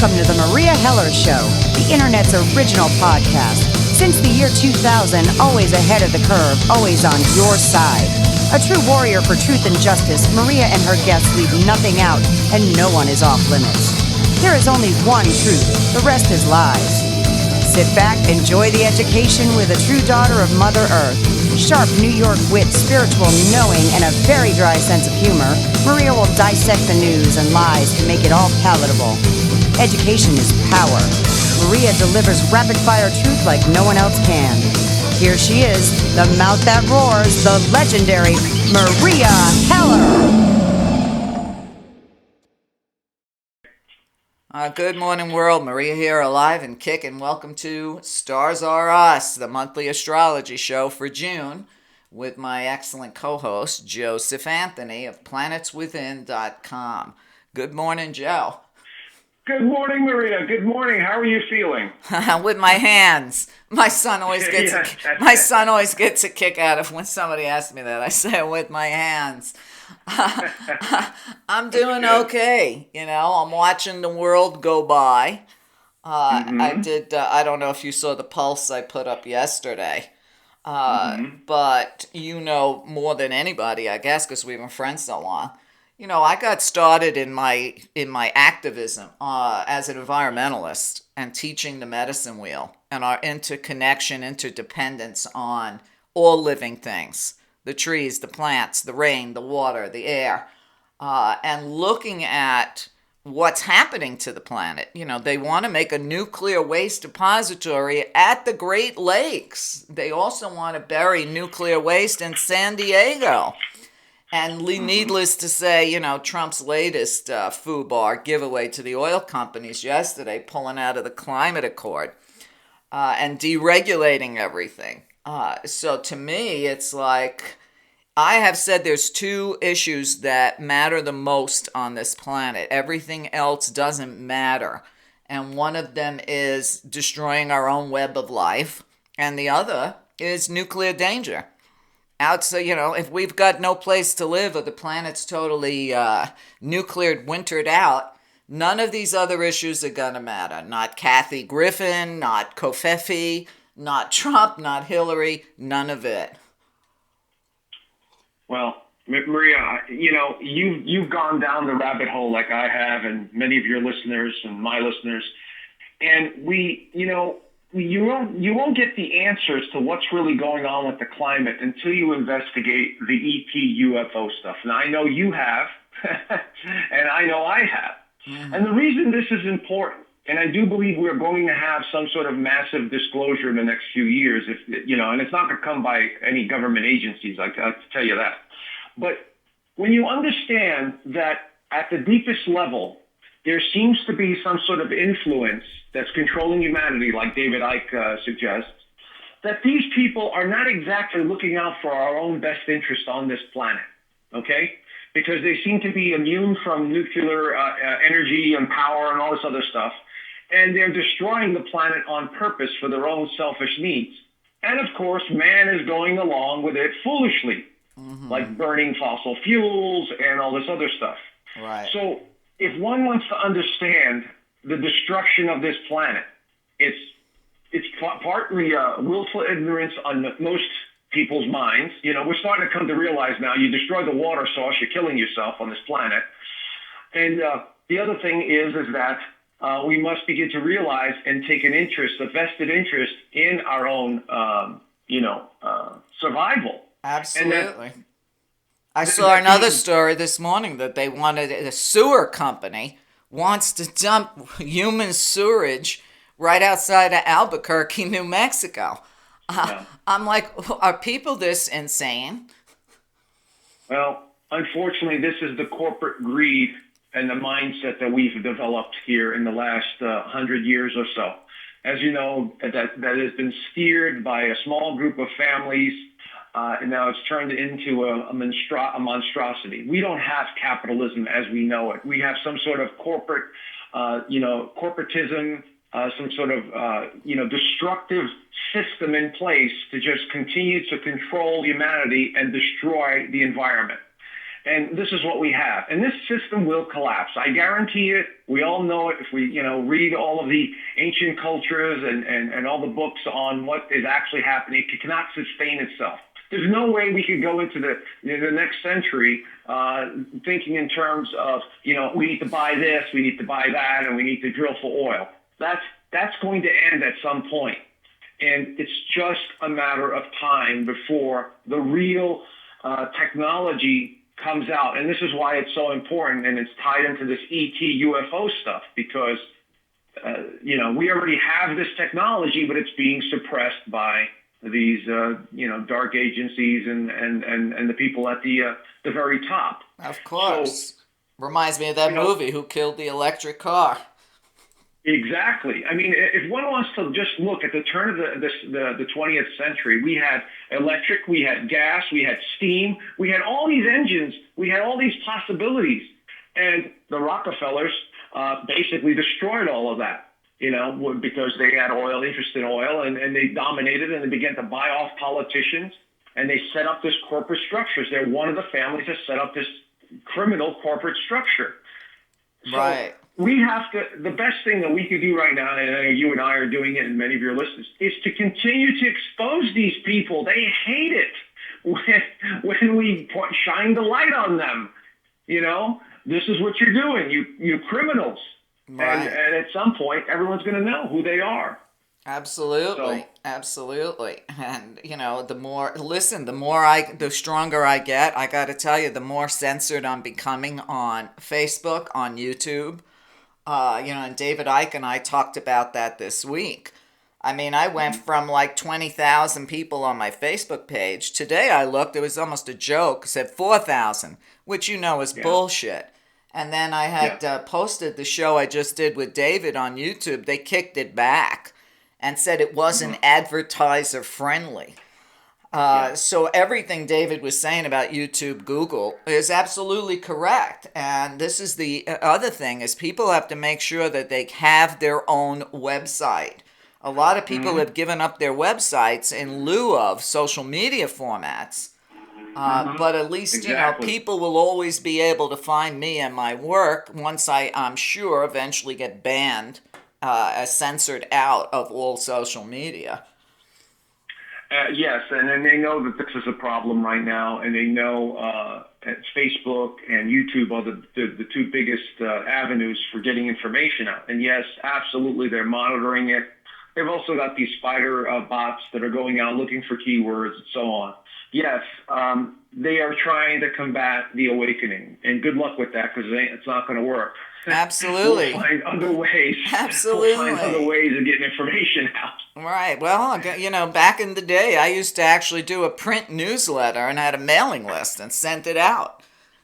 Welcome to the Maria Heller Show, the internet's original podcast. Since the year 2000, always ahead of the curve, always on your side. A true warrior for truth and justice, Meria and her guests leave nothing out, and no one is off limits. There is only one truth, the rest is lies. Sit back, enjoy the education with a true daughter of Mother Earth. Sharp New York wit, spiritual knowing, and a very dry sense of humor, Meria will dissect the news and lies to make it all palatable. Education is power. Meria delivers rapid-fire truth like no one else can. Here she is, the mouth that roars, the legendary Meria Heller. Good morning, world. Meria here, alive and kicking. Welcome to Stars Are Us, the monthly astrology show for June, with my excellent co-host, Joseph Anthony of planetswithin.com. Good morning, Joe. Good morning, Meria. Good morning. How are you feeling? With my hands. My son always gets a kick out of when somebody asks me that. I say with my hands. I'm doing okay. You know, I'm watching the world go by. I don't know if you saw the pulse I put up yesterday. But you know more than anybody, I guess, because we've been friends so long. You know, I got started in my activism as an environmentalist and teaching the medicine wheel and our interconnection, interdependence on all living things, the trees, the plants, the rain, the water, the air, and looking at what's happening to the planet. You know, they want to make a nuclear waste depository at the Great Lakes. They also want to bury nuclear waste in San Diego. And needless to say, you know, Trump's latest FUBAR giveaway to the oil companies yesterday, pulling out of the climate accord and deregulating everything. So to me, it's like, I have said there's two issues that matter the most on this planet. Everything else doesn't matter. And one of them is destroying our own web of life. And the other is nuclear danger. So, you know, if we've got no place to live or the planet's totally nuclear wintered out, none of these other issues are going to matter. Not Kathy Griffin, not Covfefe, not Trump, not Hillary, none of it. Well, Meria, you know, you've gone down the rabbit hole like I have and many of your listeners and my listeners. And you won't get the answers to what's really going on with the climate until you investigate the ET UFO stuff. Now, I know you have, and I know I have. Mm-hmm. And the reason this is important, and I do believe we're going to have some sort of massive disclosure in the next few years, and it's not going to come by any government agencies, I can tell you that. But when you understand that at the deepest level, there seems to be some sort of influence that's controlling humanity, like David Icke suggests, that these people are not exactly looking out for our own best interest on this planet, okay? Because they seem to be immune from nuclear energy and power and all this other stuff, and they're destroying the planet on purpose for their own selfish needs. And of course, man is going along with it foolishly, like burning fossil fuels and all this other stuff. Right. So if one wants to understand the destruction of this planet, it's partly willful ignorance on most people's minds. You know, we're starting to come to realize now, you destroy the water source, you're killing yourself on this planet. And the other thing is that we must begin to realize and take an interest, a vested interest in our own, survival. Absolutely. I saw another story this morning that they wanted, a sewer company wants to dump human sewerage right outside of Albuquerque, New Mexico. I'm like, are people this insane? Well, unfortunately, this is the corporate greed and the mindset that we've developed here in the last 100 years or so. As you know, that has been steered by a small group of families, and now it's turned into a monstrosity. We don't have capitalism as we know it. We have some sort of corporate, corporatism, some sort of, destructive system in place to just continue to control humanity and destroy the environment. And this is what we have. And this system will collapse. I guarantee it. We all know it. If we, read all of the ancient cultures and all the books on what is actually happening, it cannot sustain itself. There's no way we could go into the next century thinking in terms of, we need to buy this, we need to buy that, and we need to drill for oil. That's going to end at some point. And it's just a matter of time before the real technology comes out. And this is why it's so important, and it's tied into this ET UFO stuff, because, we already have this technology, but it's being suppressed by these, dark agencies and the people at the very top. Of course. So, reminds me of that movie, Who Killed the Electric Car? Exactly. I mean, if one wants to just look at the turn of the 20th century, we had electric, we had gas, we had steam, we had all these engines, we had all these possibilities. And the Rockefellers basically destroyed all of that, because they had interest in oil, and they dominated, and they began to buy off politicians, and they set up this corporate structures. They're one of the families that set up this criminal corporate structure. So, right. We have to, the best thing that we could do right now, and I know you and I are doing it, and many of your listeners, is to continue to expose these people. They hate it when we shine the light on them. This is what you're doing, you criminals. Right. And at some point, everyone's going to know who they are. Absolutely. Absolutely. And, the stronger I get, I got to tell you, the more censored I'm becoming on Facebook, on YouTube. And David Icke and I talked about that this week. I mean, I went from like 20,000 people on my Facebook page. Today I looked, it was almost a joke, said 4,000, which is bullshit. And then I had posted the show I just did with David on YouTube. They kicked it back and said it wasn't advertiser friendly. So everything David was saying about YouTube, Google is absolutely correct. And this is the other thing, is people have to make sure that they have their own website. A lot of people have given up their websites in lieu of social media formats. But at least, people will always be able to find me and my work once I'm sure eventually get banned, censored out of all social media. Yes, and they know that this is a problem right now, and they know Facebook and YouTube are the two biggest avenues for getting information out. And yes, absolutely, they're monitoring it. They've also got these spider bots that are going out looking for keywords and so on. Yes, they are trying to combat the awakening, and good luck with that, because it's not going to work. Absolutely. We'll find other ways. Absolutely. We'll find other ways of getting information out. Right. Well, back in the day, I used to actually do a print newsletter and had a mailing list and sent it out.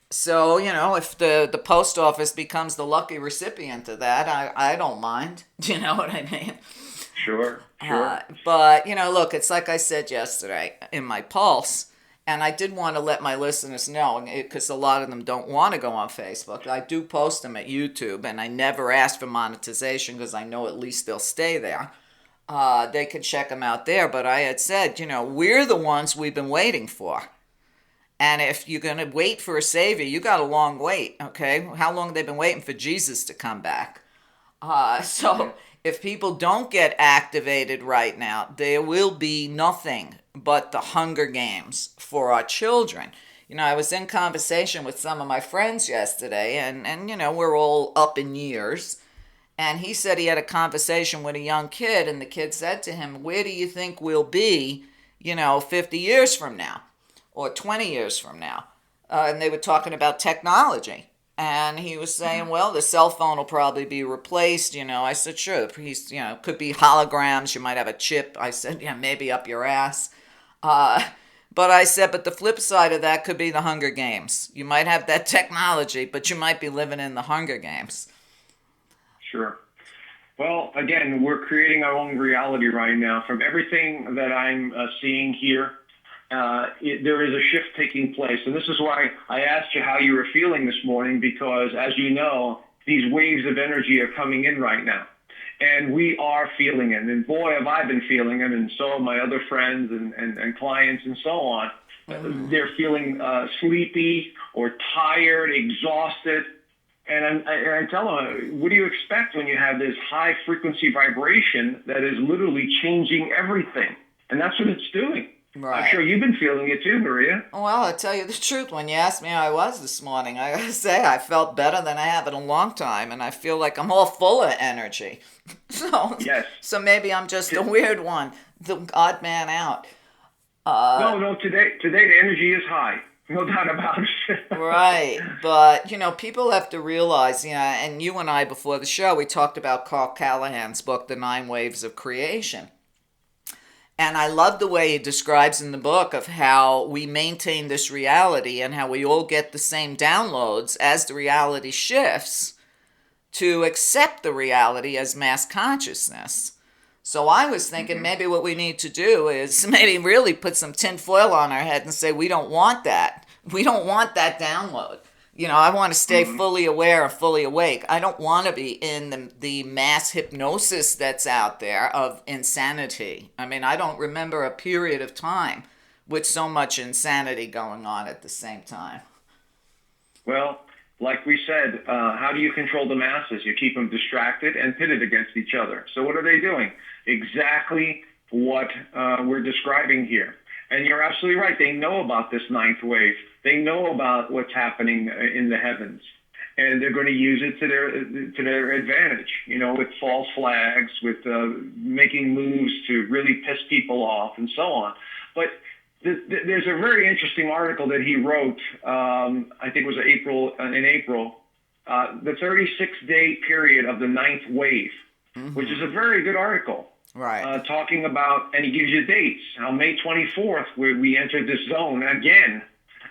So, if the post office becomes the lucky recipient of that, I don't mind. Do you know what I mean? Sure. But, look, it's like I said yesterday in my Pulse, and I did want to let my listeners know, because a lot of them don't want to go on Facebook. I do post them at YouTube, and I never ask for monetization because I know at least they'll stay there. They can check them out there. But I had said, we're the ones we've been waiting for. And if you're going to wait for a savior, you got a long wait, okay? How long have they been waiting for Jesus to come back? So if people don't get activated right now, there will be nothing but the Hunger Games for our children. I was in conversation with some of my friends yesterday, and we're all up in years. And he said he had a conversation with a young kid, and the kid said to him, where do you think we'll be, 50 years from now or 20 years from now? And they were talking about technology. And he was saying, well, the cell phone will probably be replaced. I said, sure, he's, could be holograms. You might have a chip. I said, maybe up your ass. But I said, but the flip side of that could be the Hunger Games. You might have that technology, but you might be living in the Hunger Games. Sure. Well, again, we're creating our own reality right now. From everything that I'm seeing here, there is a shift taking place. And this is why I asked you how you were feeling this morning, because, as you know, these waves of energy are coming in right now. And we are feeling it. And boy, have I been feeling it, and so have my other friends and clients and so on. They're feeling sleepy or tired, exhausted. And I tell them, what do you expect when you have this high frequency vibration that is literally changing everything? And that's what it's doing. Right. I'm sure you've been feeling it too, Meria. Well, I'll tell you the truth. When you asked me how I was this morning, I gotta say I felt better than I have in a long time, and I feel like I'm all full of energy. Yes. So maybe I'm just a weird one, the odd man out. No, today the energy is high. No doubt about it. Right, but people have to realize, and you and I before the show, we talked about Carl Callahan's book, The 9 Waves of Creation. And I love the way he describes in the book of how we maintain this reality and how we all get the same downloads as the reality shifts to accept the reality as mass consciousness. So I was thinking maybe what we need to do is maybe really put some tin foil on our head and say we don't want that. We don't want that download. I want to stay fully aware and fully awake. I don't want to be in the mass hypnosis that's out there of insanity. I mean, I don't remember a period of time with so much insanity going on at the same time. Well, like we said, how do you control the masses? You keep them distracted and pitted against each other. So what are they doing? Exactly what we're describing here. And you're absolutely right. They know about this 9th wave. They know about what's happening in the heavens, and they're going to use it to their advantage. With false flags, with making moves to really piss people off, and so on. But there's a very interesting article that he wrote. I think it was in April, the 36-day period of the 9th wave, which is a very good article. Right. Talking about, and he gives you dates. How May 24th, where we entered this zone again,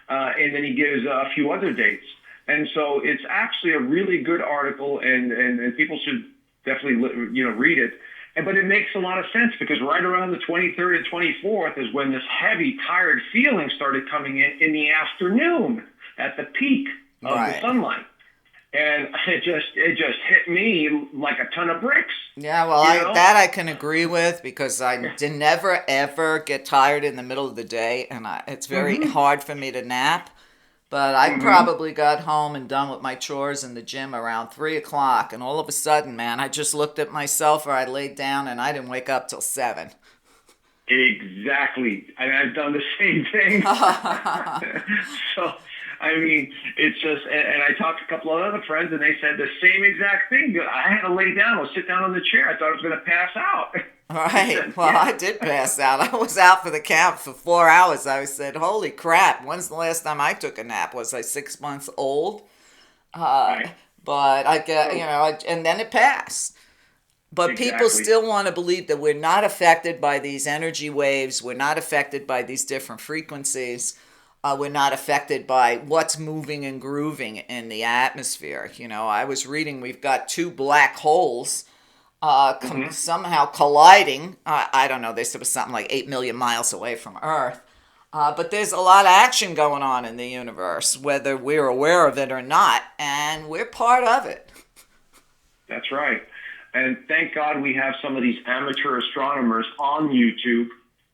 and then he gives a few other dates. And so it's actually a really good article, and people should definitely read it. But it makes a lot of sense because right around the 23rd and 24th is when this heavy, tired feeling started coming in the afternoon at the peak of the sunlight. And it just hit me like a ton of bricks. Yeah, well, I can agree with because I never ever get tired in the middle of the day, and it's very hard for me to nap. But I probably got home and done with my chores in the gym around 3 o'clock, and all of a sudden, man, I just looked at myself or I laid down and I didn't wake up till 7. Exactly, and I've done the same thing. So. I mean, it's just, and I talked to a couple of other friends, and they said the same exact thing. I had to lay down or sit down on the chair. I thought I was going to pass out. Right. Well, I did pass out. I was out for the count for 4 hours. I said, holy crap, when's the last time I took a nap? Was I 6 months old? Right. But I get, and then it passed. But people still want to believe that we're not affected by these energy waves. We're not affected by these different frequencies. We're not affected by what's moving and grooving in the atmosphere. I was reading we've got 2 black holes somehow colliding. I don't know, they said it was something like 8 million miles away from Earth. But there's a lot of action going on in the universe, whether we're aware of it or not, and we're part of it. That's right. And thank God we have some of these amateur astronomers on YouTube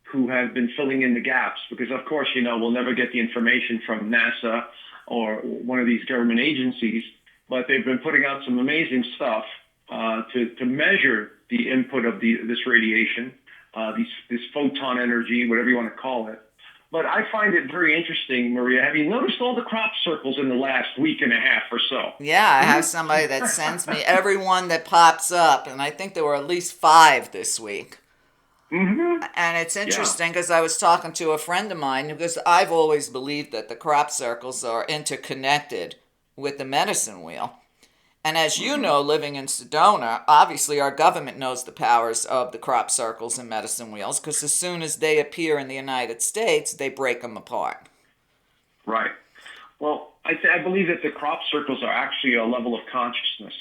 who have been filling in the gaps, because of course, we'll never get the information from NASA or one of these government agencies, but they've been putting out some amazing stuff to measure the input of this radiation, this photon energy, whatever you want to call it. But I find it very interesting, Meria. Have you noticed all the crop circles in the last week and a half or so? Yeah, I have somebody that sends me every one that pops up, and I think there were at least 5 this week. And it's interesting because I was talking to a friend of mine, because I've always believed that the crop circles are interconnected with the medicine wheel. And as you know, living in Sedona, obviously our government knows the powers of the crop circles and medicine wheels, because as soon as they appear in the United States, they break them apart. Right. Well, I believe that the crop circles are actually a level of consciousness,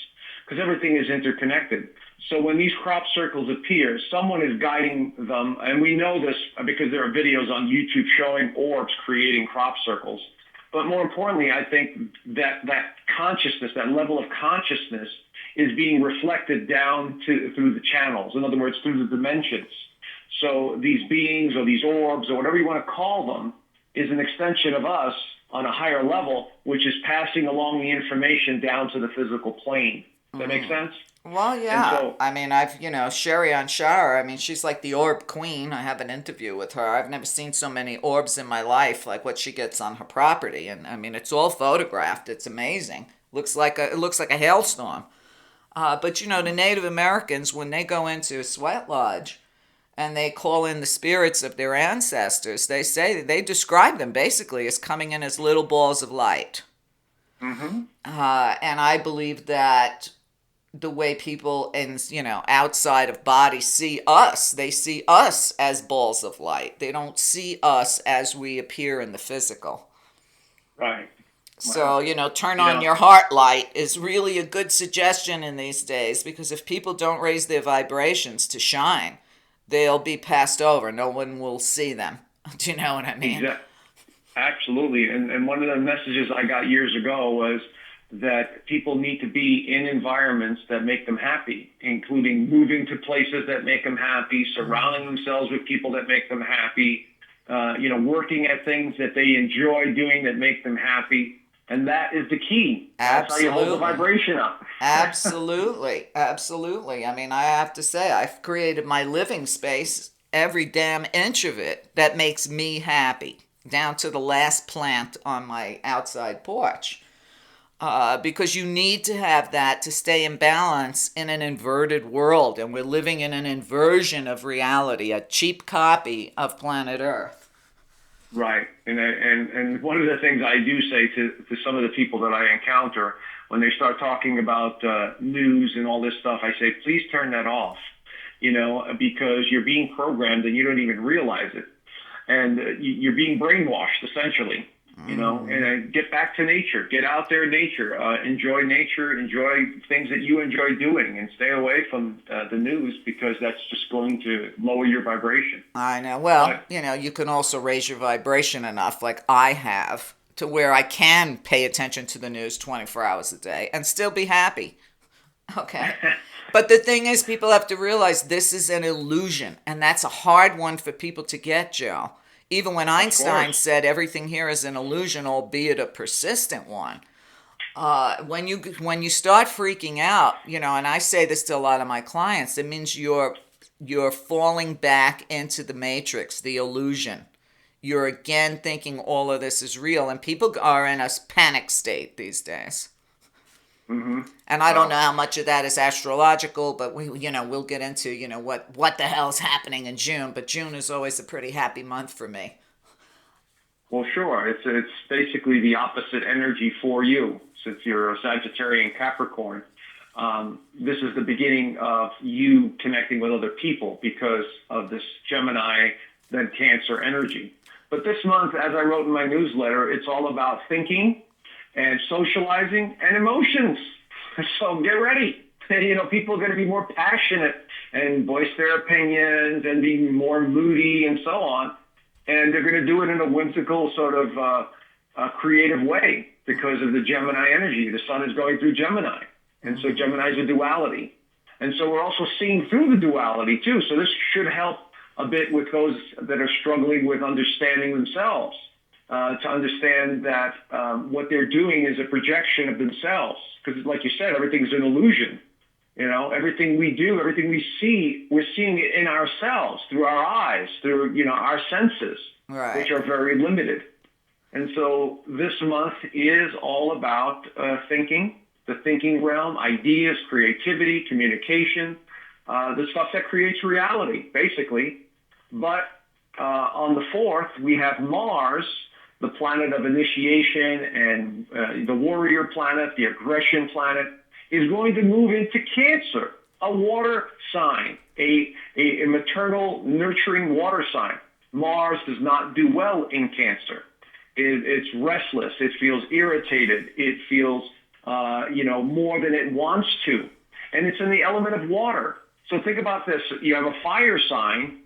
because everything is interconnected. So when these crop circles appear, someone is guiding them, and we know this because there are videos on YouTube showing orbs creating crop circles. But more importantly, I think that consciousness, that level of consciousness, is being reflected down through the channels. In other words, through the dimensions. So these beings or these orbs or whatever you want to call them is an extension of us on a higher level, which is passing along the information down to the physical plane. Does that make sense? Well, yeah. So, I mean, Sherry on Shara, I mean, she's like the orb queen. I have an interview with her. I've never seen so many orbs in my life, like what she gets on her property. And I mean, it's all photographed. It's amazing. It looks like a hailstorm. But the Native Americans, when they go into a sweat lodge and they call in the spirits of their ancestors, they describe them basically as coming in as little balls of light. mm-hmm. And I believe that the way people outside of body see us, they see us as balls of light. They don't see us as we appear in the physical. Right. So, turn on your heart light is really a good suggestion in these days, because if people don't raise their vibrations to shine, they'll be passed over. No one will see them. Do you know what I mean? Absolutely. And one of the messages I got years ago was that people need to be in environments that make them happy, including moving to places that make them happy, surrounding themselves with people that make them happy, working at things that they enjoy doing that make them happy. And that is the key. That's Absolutely. how you hold the vibration up. Absolutely. Absolutely. I mean, I have to say, I've created my living space, every damn inch of it, that makes me happy, down to the last plant on my outside porch. Because you need to have that to stay in balance in an inverted world. And we're living in an inversion of reality, a cheap copy of planet Earth. Right. And one of the things I do say to some of the people that I encounter when they start talking about news and all this stuff, I say, please turn that off, because you're being programmed and you don't even realize it. And you're being brainwashed, essentially. And get back to nature, get out there in nature, enjoy things that you enjoy doing, and stay away from the news, because that's just going to lower your vibration. I know. Well, you can also raise your vibration enough, like I have, to where I can pay attention to the news 24 hours a day and still be happy. Okay. But the thing is, people have to realize this is an illusion, and that's a hard one for people to get, Joe. Even when Einstein said everything here is an illusion, albeit a persistent one. When you start freaking out, and I say this to a lot of my clients, it means you're falling back into the matrix, the illusion. You're again thinking all of this is real, and people are in a panic state these days. Mm-hmm. And I don't know how much of that is astrological, but we'll get into, what the hell's happening in June. But June is always a pretty happy month for me. Well, sure. It's basically the opposite energy for you, since you're a Sagittarian Capricorn. This is the beginning of you connecting with other people because of this Gemini, then Cancer energy. But this month, as I wrote in my newsletter, it's all about thinking and socializing and emotions. So get ready. People are going to be more passionate and voice their opinions and be more moody and so on. And they're going to do it in a whimsical sort of creative way because of the Gemini energy. The sun is going through Gemini. And so Gemini is a duality. And so we're also seeing through the duality too. So this should help a bit with those that are struggling with understanding themselves. To understand that what they're doing is a projection of themselves. Because like you said, everything's an illusion. Everything we do, everything we see, we're seeing it in ourselves, through our eyes, through, our senses, right, which are very limited. And so this month is all about thinking, the thinking realm, ideas, creativity, communication, the stuff that creates reality, basically. But on the 4th, we have Mars, the planet of initiation, and the warrior planet, the aggression planet, is going to move into Cancer, a water sign, a maternal, nurturing water sign. Mars does not do well in Cancer. It's restless. It feels irritated. It feels, more than it wants to. And it's in the element of water. So think about this. You have a fire sign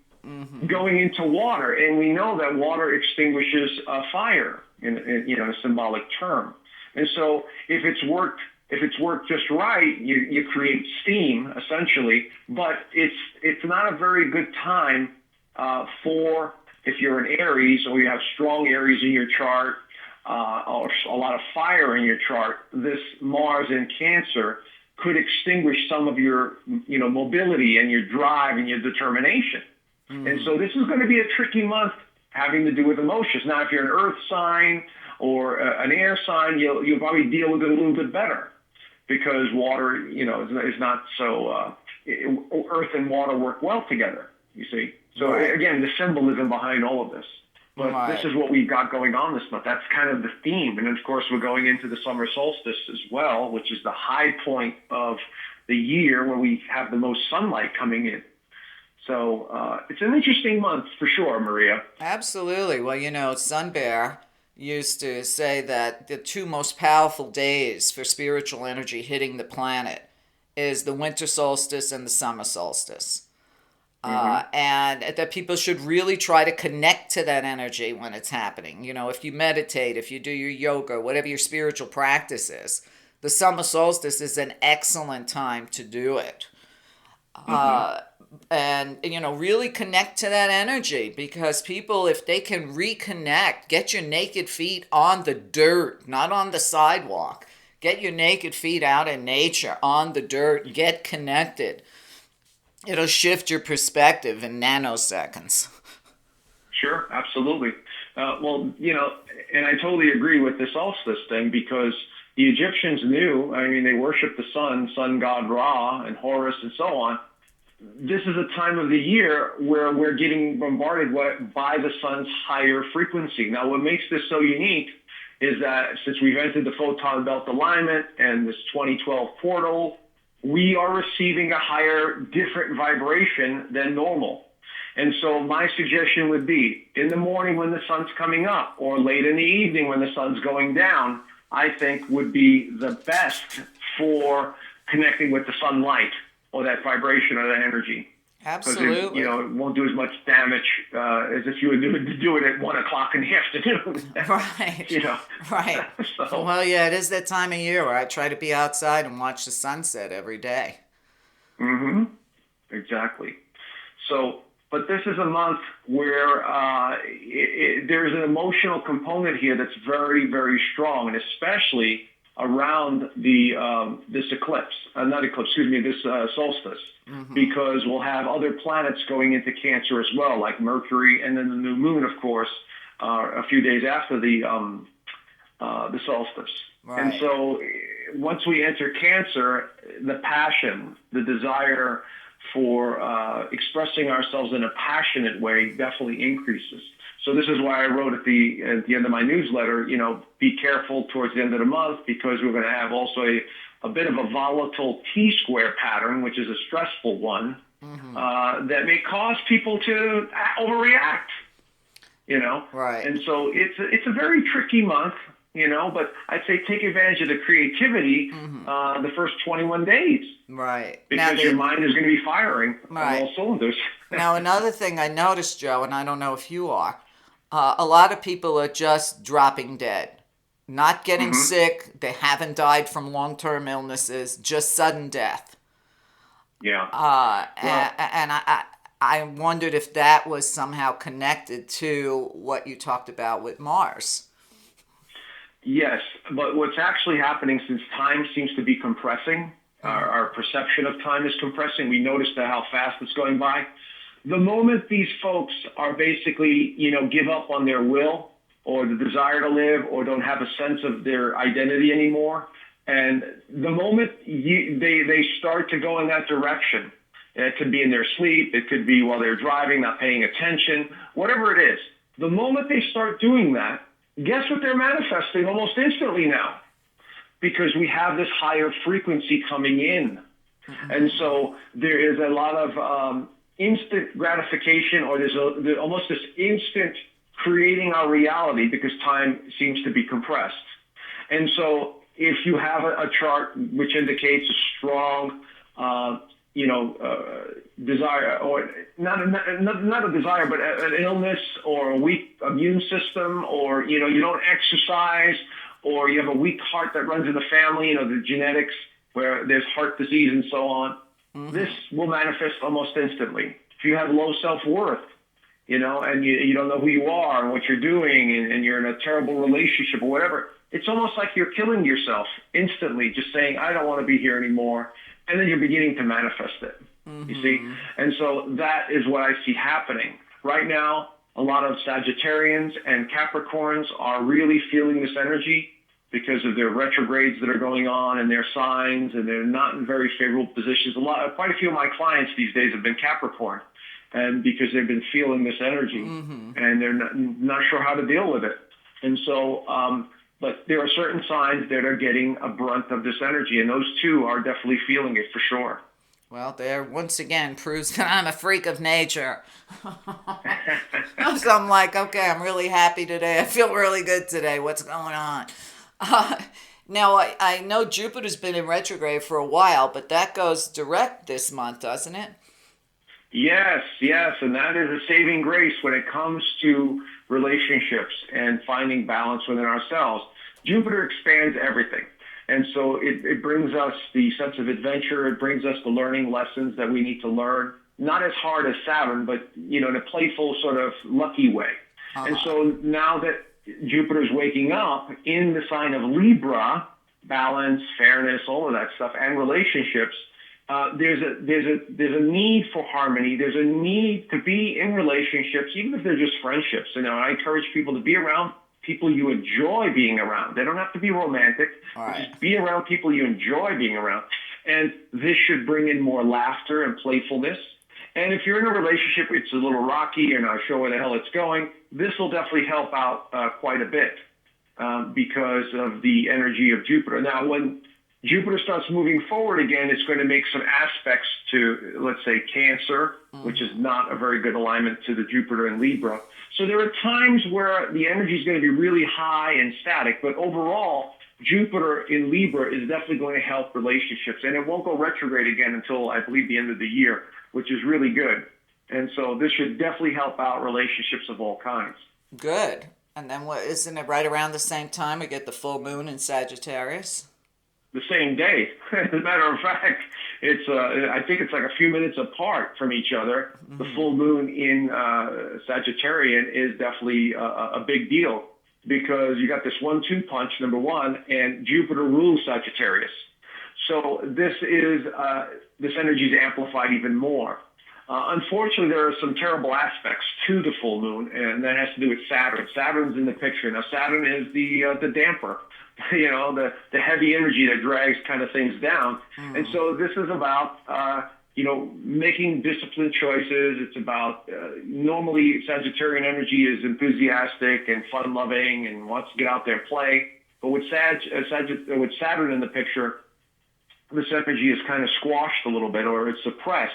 going into water, and we know that water extinguishes a fire in a symbolic term. And so if it's worked if it's worked just right, you create steam essentially, but it's not a very good time for if you're an Aries or you have strong Aries in your chart or a lot of fire in your chart. This Mars in Cancer could extinguish some of your mobility and your drive and your determination. And so this is going to be a tricky month having to do with emotions. Now, if you're an earth sign or an air sign, you'll probably deal with it a little bit better because water, is not so, earth and water work well together, you see. So again, the symbolism behind all of this. But this is what we've got going on this month. That's kind of the theme. And of course, we're going into the summer solstice as well, which is the high point of the year where we have the most sunlight coming in. So it's an interesting month for sure, Meria. Absolutely. Well, Sun Bear used to say that the two most powerful days for spiritual energy hitting the planet is the winter solstice and the summer solstice. And that people should really try to connect to that energy when it's happening. If you meditate, if you do your yoga, whatever your spiritual practice is, the summer solstice is an excellent time to do it. And, really connect to that energy, because people, if they can reconnect, get your naked feet on the dirt, not on the sidewalk. Get your naked feet out in nature, on the dirt, get connected. It'll shift your perspective in nanoseconds. Sure, absolutely. And I totally agree with the solstice thing, because the Egyptians knew, they worshiped the sun god Ra and Horus and so on. This is a time of the year where we're getting bombarded by the sun's higher frequency. Now, what makes this so unique is that since we've entered the photon belt alignment and this 2012 portal, we are receiving a higher, different vibration than normal. And so my suggestion would be, in the morning when the sun's coming up, or late in the evening when the sun's going down, I think would be the best for connecting with the sunlight, or that vibration, or that energy. Absolutely. Because it won't do as much damage as if you would do it at 1 o'clock in the afternoon. Right. Right. So, well, yeah, it is that time of year where I try to be outside and watch the sunset every day. Exactly. So, but this is a month where there's an emotional component here that's very, very strong, and especially around this solstice, because we'll have other planets going into Cancer as well, like Mercury, and then the new moon, of course, a few days after the solstice. Right. And so once we enter Cancer, the passion, the desire for expressing ourselves in a passionate way definitely increases. So this is why I wrote at the end of my newsletter, be careful towards the end of the month, because we're going to have also a bit of a volatile T-square pattern, which is a stressful one, that may cause people to overreact, Right. And so it's a very tricky month, but I'd say take advantage of the creativity the first 21 days. Right. Because your mind is going to be firing on all cylinders. Now, another thing I noticed, Joe, and I don't know if you are, a lot of people are just dropping dead. Not getting sick. They haven't died from long-term illnesses, just sudden death. Yeah. And I wondered if that was somehow connected to what you talked about with Mars. Yes, but what's actually happening, since time seems to be compressing, our perception of time is compressing. We notice how fast it's going by. The moment these folks are basically, give up on their will or the desire to live, or don't have a sense of their identity anymore, and the moment they start to go in that direction, it could be in their sleep, it could be while they're driving, not paying attention, whatever it is, the moment they start doing that, guess what they're manifesting almost instantly now? Because we have this higher frequency coming in. And so there is a lot of instant gratification, or there's almost this instant creating our reality, because time seems to be compressed. And so if you have a chart which indicates a strong, desire, or not a desire, but an illness or a weak immune system, or, you don't exercise, or you have a weak heart that runs in the family, the genetics where there's heart disease and so on, this will manifest almost instantly. If you have low self-worth, and you don't know who you are and what you're doing, and you're in a terrible relationship or whatever, it's almost like you're killing yourself instantly, just saying, I don't want to be here anymore. And then you're beginning to manifest it, you see? And so that is what I see happening. Right now, a lot of Sagittarians and Capricorns are really feeling this energy because of their retrogrades that are going on and their signs, and they're not in very favorable positions. Quite a few of my clients these days have been Capricorn, and because they've been feeling this energy, and they're not sure how to deal with it. And so, but there are certain signs that are getting a brunt of this energy, and those two are definitely feeling it for sure. Well, there once again proves that I'm a freak of nature. So I'm like, okay, I'm really happy today. I feel really good today. What's going on? Now, I know Jupiter's been in retrograde for a while, but that goes direct this month, doesn't it? Yes, and that is a saving grace when it comes to relationships and finding balance within ourselves. Jupiter expands everything. And so it brings us the sense of adventure. It brings us the learning lessons that we need to learn. Not as hard as Saturn, but, in a playful sort of lucky way. And so now that Jupiter's waking up in the sign of Libra, balance, fairness, all of that stuff, and relationships, there's a need for harmony. There's a need to be in relationships, even if they're just friendships. I encourage people to be around people you enjoy being around. They don't have to be romantic. Right. Just be around people you enjoy being around. And this should bring in more laughter and playfulness. And if you're in a relationship, it's a little rocky, you're not sure where the hell it's going, this will definitely help out quite a bit because of the energy of Jupiter. Now, when Jupiter starts moving forward again, it's going to make some aspects to, let's say, Cancer, which is not a very good alignment to the Jupiter in Libra. So there are times where the energy is going to be really high and static, but overall, Jupiter in Libra is definitely going to help relationships, and it won't go retrograde again until, I believe, the end of the year, which is really good. And so this should definitely help out relationships of all kinds. Good. And then isn't it right around the same time we get the full moon in Sagittarius? The same day. As a matter of fact, it's I think it's like a few minutes apart from each other. The full moon in Sagittarian is definitely a big deal because you got this 1-2 punch, number one, and Jupiter rules Sagittarius. So this energy is amplified even more. Unfortunately, there are some terrible aspects to the full moon, and that has to do with Saturn. Saturn's in the picture. Now, Saturn is the damper, the heavy energy that drags kind of things down. And so this is about, making disciplined choices. It's about, normally Sagittarian energy is enthusiastic and fun-loving and wants to get out there and play. But with with Saturn in the picture, this energy is kind of squashed a little bit, or it's suppressed.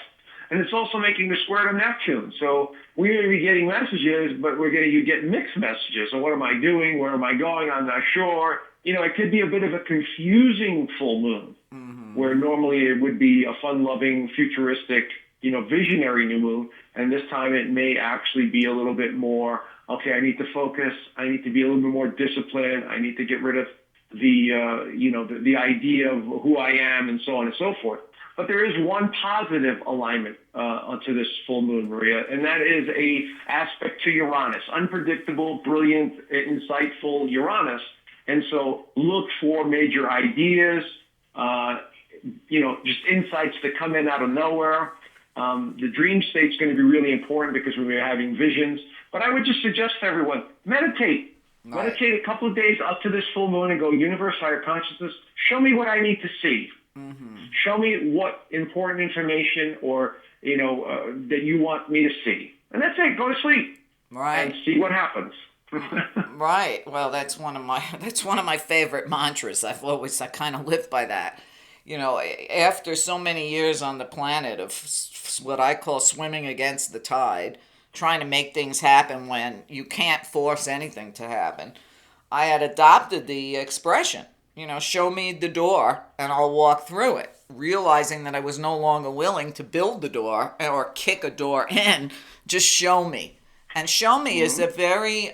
And it's also making the square to Neptune. So we're going to be getting messages, but you get mixed messages. So what am I doing? Where am I going? I'm not sure. It could be a bit of a confusing full moon, where normally it would be a fun-loving, futuristic, visionary new moon. And this time it may actually be a little bit more, okay, I need to focus. I need to be a little bit more disciplined. I need to get rid of the idea of who I am and so on and so forth. But there is one positive alignment to this full moon, Meria, and that is a aspect to Uranus, unpredictable, brilliant, insightful Uranus. And so look for major ideas, just insights that come in out of nowhere. The dream state's going to be really important because we're having visions. But I would just suggest to everyone, meditate. Right. Meditate a couple of days up to this full moon and go, universe, higher consciousness, show me what I need to see. Show me what important information or, that you want me to see. And that's it. Go to sleep. Right. And see what happens. Right. Well, that's one of my favorite mantras. I kind of live by that. After so many years on the planet of what I call swimming against the tide, trying to make things happen when you can't force anything to happen, I had adopted the expression, show me the door and I'll walk through it, realizing that I was no longer willing to build the door or kick a door in, just show me. And show me is a very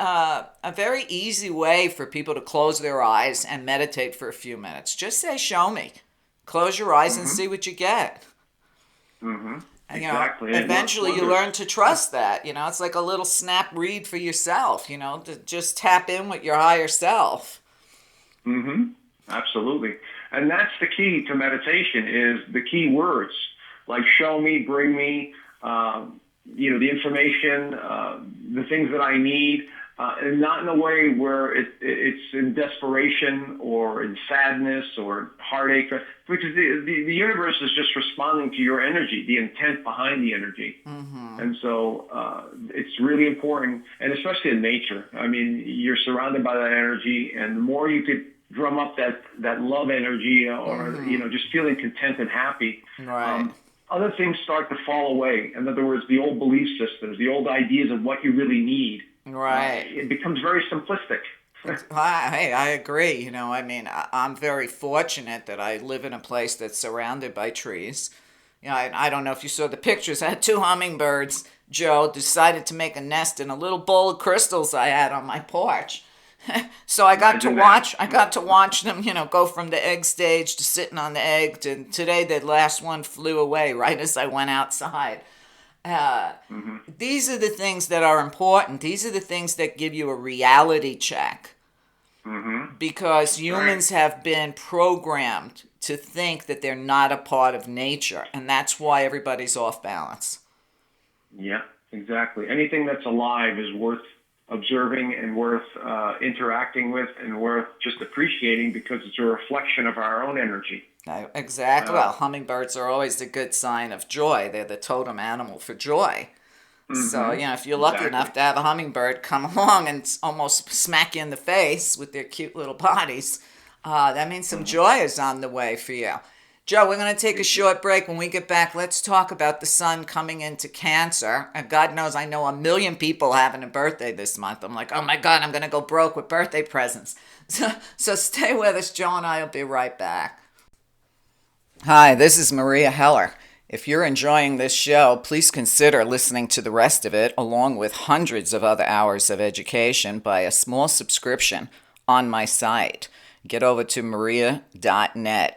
easy way for people to close their eyes and meditate for a few minutes. Just say, show me. Close your eyes and see what you get. And, Exactly. Eventually you learn to trust that. It's like a little snap read for yourself, to just tap in with your higher self. Absolutely. And that's the key to meditation, is the key words like show me, bring me, the information, the things that I need, and not in a way where it's in desperation or in sadness or heartache, because the universe is just responding to your energy, the intent behind the energy. And so it's really important, and especially in nature. I mean, you're surrounded by that energy, and the more you could drum up that love energy, or just feeling content and happy, right. Other things start to fall away. In other words, the old belief systems, the old ideas of what you really need, right, it becomes very simplistic. Hey, I agree. I'm very fortunate that I live in a place that's surrounded by trees. I don't know if you saw the pictures. I had 2 hummingbirds. Joe decided to make a nest in a little bowl of crystals I had on my porch. So I got to watch them, go from the egg stage to sitting on the egg. And today the last one flew away right as I went outside. These are the things that are important. These are the things that give you a reality check. Because humans have been programmed to think that they're not a part of nature. And that's why everybody's off balance. Yeah, exactly. Anything that's alive is worth observing and worth interacting with and worth just appreciating, because it's a reflection of our own energy. Exactly. Well, hummingbirds are always a good sign of joy. They're the totem animal for joy. So, if you're lucky enough to have a hummingbird come along and almost smack you in the face with their cute little bodies, that means some joy is on the way for you. Joe, we're going to take a short break. When we get back, let's talk about the sun coming into Cancer. And God knows I know 1 million people having a birthday this month. I'm like, oh my God, I'm going to go broke with birthday presents. So stay with us. Joe and I will be right back. Hi, this is Maria Heller. If you're enjoying this show, please consider listening to the rest of it, along with hundreds of other hours of education, by a small subscription on my site. Get over to meria.net,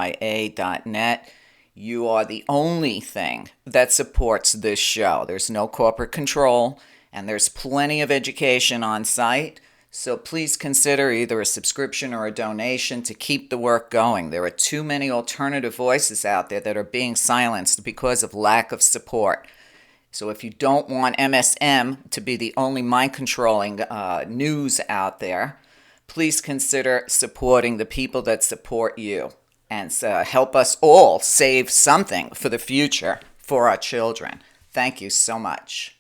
meria.net. You are the only thing that supports this show. There's no corporate control, and there's plenty of education on site. So please consider either a subscription or a donation to keep the work going. There are too many alternative voices out there that are being silenced because of lack of support. So if you don't want MSM to be the only mind-controlling news out there, please consider supporting the people that support you, and help us all save something for the future for our children. Thank you so much.